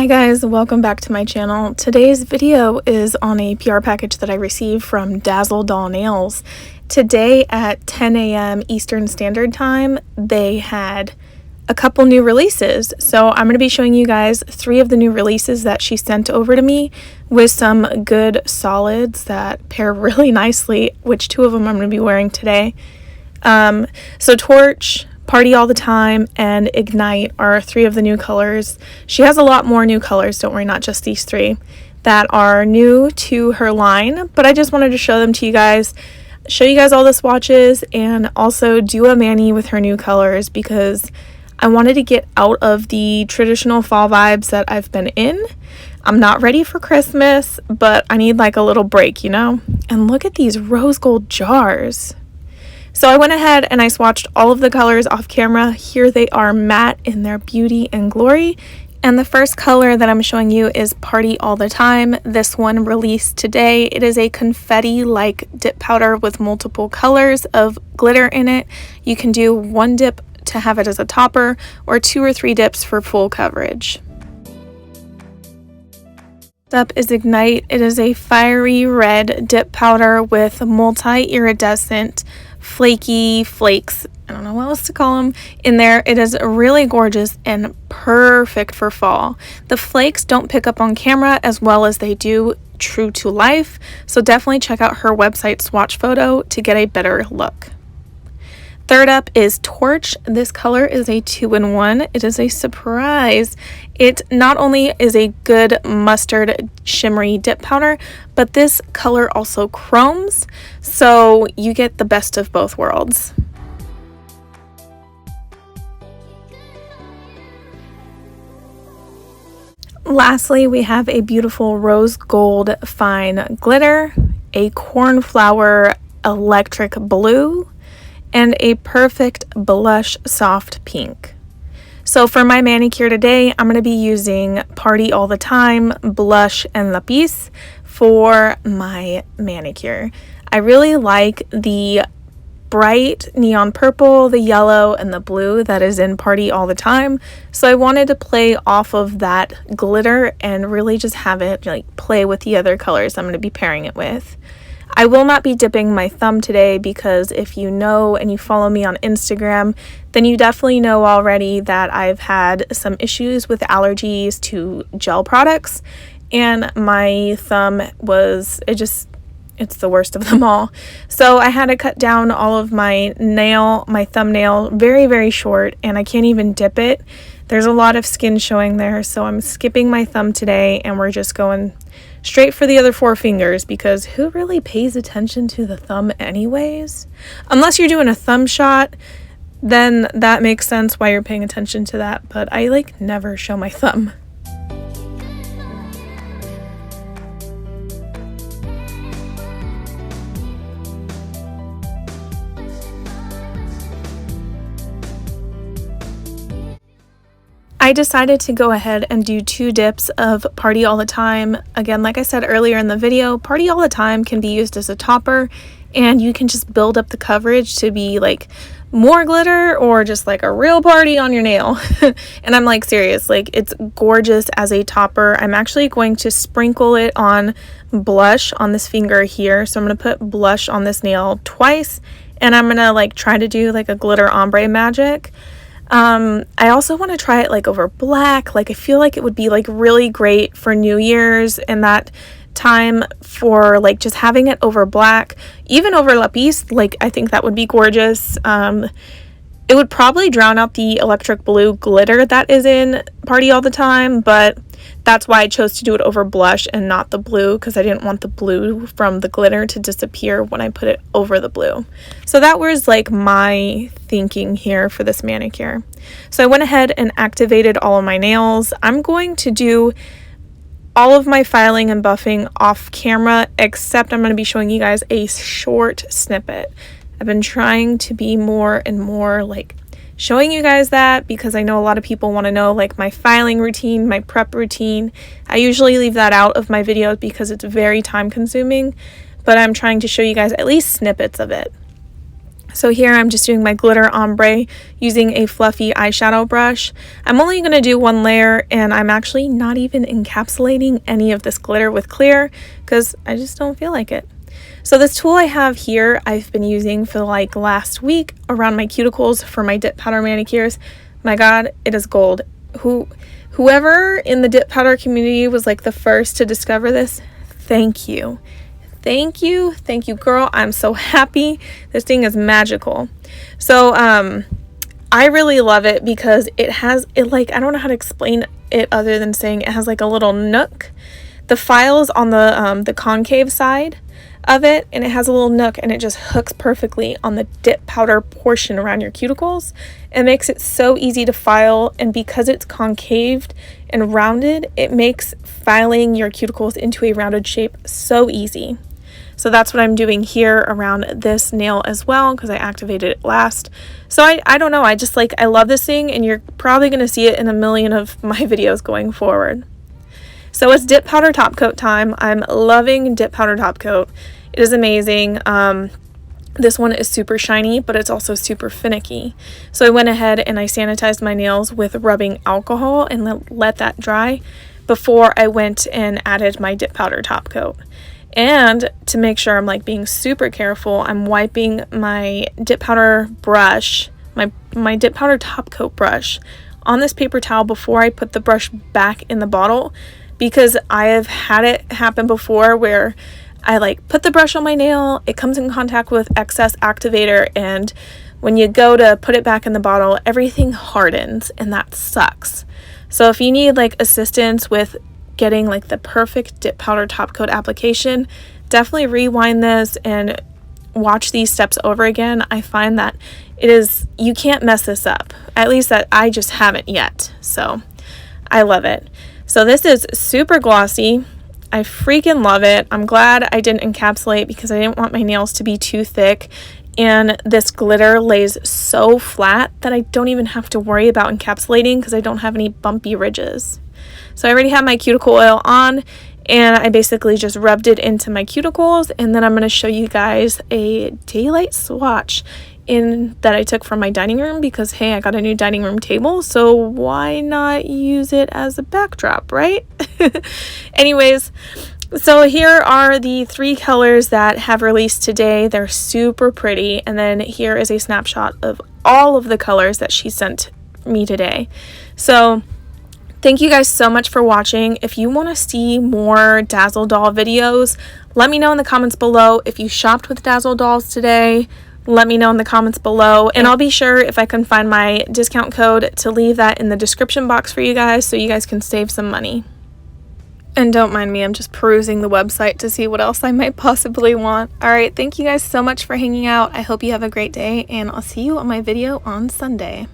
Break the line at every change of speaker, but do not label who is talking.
Hi guys, welcome back to my channel. Today's video is on a PR package that I received from Dazzle Doll Nails. Today at 10 a.m. Eastern Standard Time, they had a couple new releases. So I'm going to be showing you guys 3 of the new releases that she sent over to me with some good solids that pair really nicely, which 2 of them I'm going to be wearing today. So Torch, Party All the Time, and Ignite are 3 of the new colors. She has a lot more new colors, don't worry, not just these 3, that are new to her line, but I just wanted to show them to you guys, show you guys all the swatches, and also do a mani with her new colors because I wanted to get out of the traditional fall vibes that I've been in. I'm not ready for Christmas, but I need like a little break, you know? And look at these rose gold jars. So I went ahead and I swatched all of the colors off camera. Here they are matte in their beauty and glory. And the first color that I'm showing you is Party All the Time. This one released today. It is a confetti-like dip powder with multiple colors of glitter in it. You can do 1 dip to have it as a topper or 2 or 3 dips for full coverage. Up is Ignite. It is a fiery red dip powder with multi-iridescent flaky flakes, I don't know what else to call them, in there. It is really gorgeous and perfect for fall. The flakes don't pick up on camera as well as they do true to life, so definitely check out her website swatch photo to get a better look. Third up is Torch. This color is a 2-in-1. It is a surprise. It not only is a good mustard shimmery dip powder, but this color also chromes, so you get the best of both worlds. Lastly, we have a beautiful rose gold fine glitter, a cornflower electric blue, and a perfect blush soft pink. So for my manicure today, I'm going to be using Party All the Time, blush, and Lapis for my manicure. I really like the bright neon purple, the yellow, and the blue that is in Party All the Time. So I wanted to play off of that glitter and really just have it like play with the other colors I'm going to be pairing it with. I will not be dipping my thumb today because if you know and you follow me on Instagram, then you definitely know already that I've had some issues with allergies to gel products, and my thumb was, it's the worst of them all. So I had to cut down all of my thumbnail very, very short, and I can't even dip it. There's a lot of skin showing there, so I'm skipping my thumb today and we're just going straight for the other 4 fingers because who really pays attention to the thumb anyways? Unless you're doing a thumb shot, then that makes sense why you're paying attention to that, but I like never show my thumb. I decided to go ahead and do 2 dips of Party All the Time. Again, like I said earlier in the video, Party All the Time can be used as a topper, and you can just build up the coverage to be like more glitter or just like a real party on your nail. And I'm like serious, like it's gorgeous as a topper. I'm actually going to sprinkle it on blush on this finger here. So I'm going to put blush on this nail twice, and I'm going to like try to do like a glitter ombre magic. I also want to try it like over black. Like I feel like it would be like really great for New Year's and that time for like just having it over black, even over Lapis. Like I think that would be gorgeous. It would probably drown out the electric blue glitter that is in Party All the Time, but that's why I chose to do it over blush and not the blue, because I didn't want the blue from the glitter to disappear when I put it over the blue. So that was like my thinking here for this manicure. So I went ahead and activated all of my nails. I'm going to do all of my filing and buffing off camera, except I'm going to be showing you guys a short snippet. I've been trying to be more and more like showing you guys that because I know a lot of people want to know like my filing routine, my prep routine. I usually leave that out of my videos because it's very time consuming, but I'm trying to show you guys at least snippets of it. So here I'm just doing my glitter ombre using a fluffy eyeshadow brush. I'm only going to do one layer, and I'm actually not even encapsulating any of this glitter with clear because I just don't feel like it. So this tool I have here, I've been using for like last week around my cuticles for my dip powder manicures. My God, it is gold. Whoever in the dip powder community was like the first to discover this, thank you. Thank you, girl. I'm so happy. This thing is magical. So I really love it because it has like, I don't know how to explain it other than saying it has like a little nook. The file is on the concave side of it, and it has a little nook, and it just hooks perfectly on the dip powder portion around your cuticles. It makes it so easy to file, and because it's concaved and rounded, it makes filing your cuticles into a rounded shape so easy. So that's what I'm doing here around this nail as well, because I activated it last. So I don't know, I love this thing, and you're probably going to see it in a million of my videos going forward. So it's dip powder top coat time. I'm loving dip powder top coat. It is amazing. This one is super shiny, but it's also super finicky. So I went ahead and I sanitized my nails with rubbing alcohol and let that dry before I went and added my dip powder top coat. And to make sure I'm like being super careful, I'm wiping my dip powder brush, my dip powder top coat brush on this paper towel before I put the brush back in the bottle, because I have had it happen before where I like put the brush on my nail, it comes in contact with excess activator, and when you go to put it back in the bottle, everything hardens, and that sucks. So if you need like assistance with getting like the perfect dip powder top coat application, definitely rewind this and watch these steps over again. I find that you can't mess this up. At least that I just haven't yet. So I love it. So this is super glossy. I freaking love it. I'm glad I didn't encapsulate because I didn't want my nails to be too thick. And this glitter lays so flat that I don't even have to worry about encapsulating because I don't have any bumpy ridges. So I already have my cuticle oil on, and I basically just rubbed it into my cuticles, and then I'm going to show you guys a daylight swatch that I took from my dining room because, hey, I got a new dining room table, so why not use it as a backdrop, right? Anyways, so here are the 3 colors that have released today. They're super pretty, and then here is a snapshot of all of the colors that she sent me today. So thank you guys so much for watching. If you want to see more Dazzle Doll videos, let me know in the comments below. If you shopped with Dazzle Dolls today, let me know in the comments below, and I'll be sure if I can find my discount code to leave that in the description box for you guys so you guys can save some money. And don't mind me, I'm just perusing the website to see what else I might possibly want. Alright, thank you guys so much for hanging out. I hope you have a great day, and I'll see you on my video on Sunday.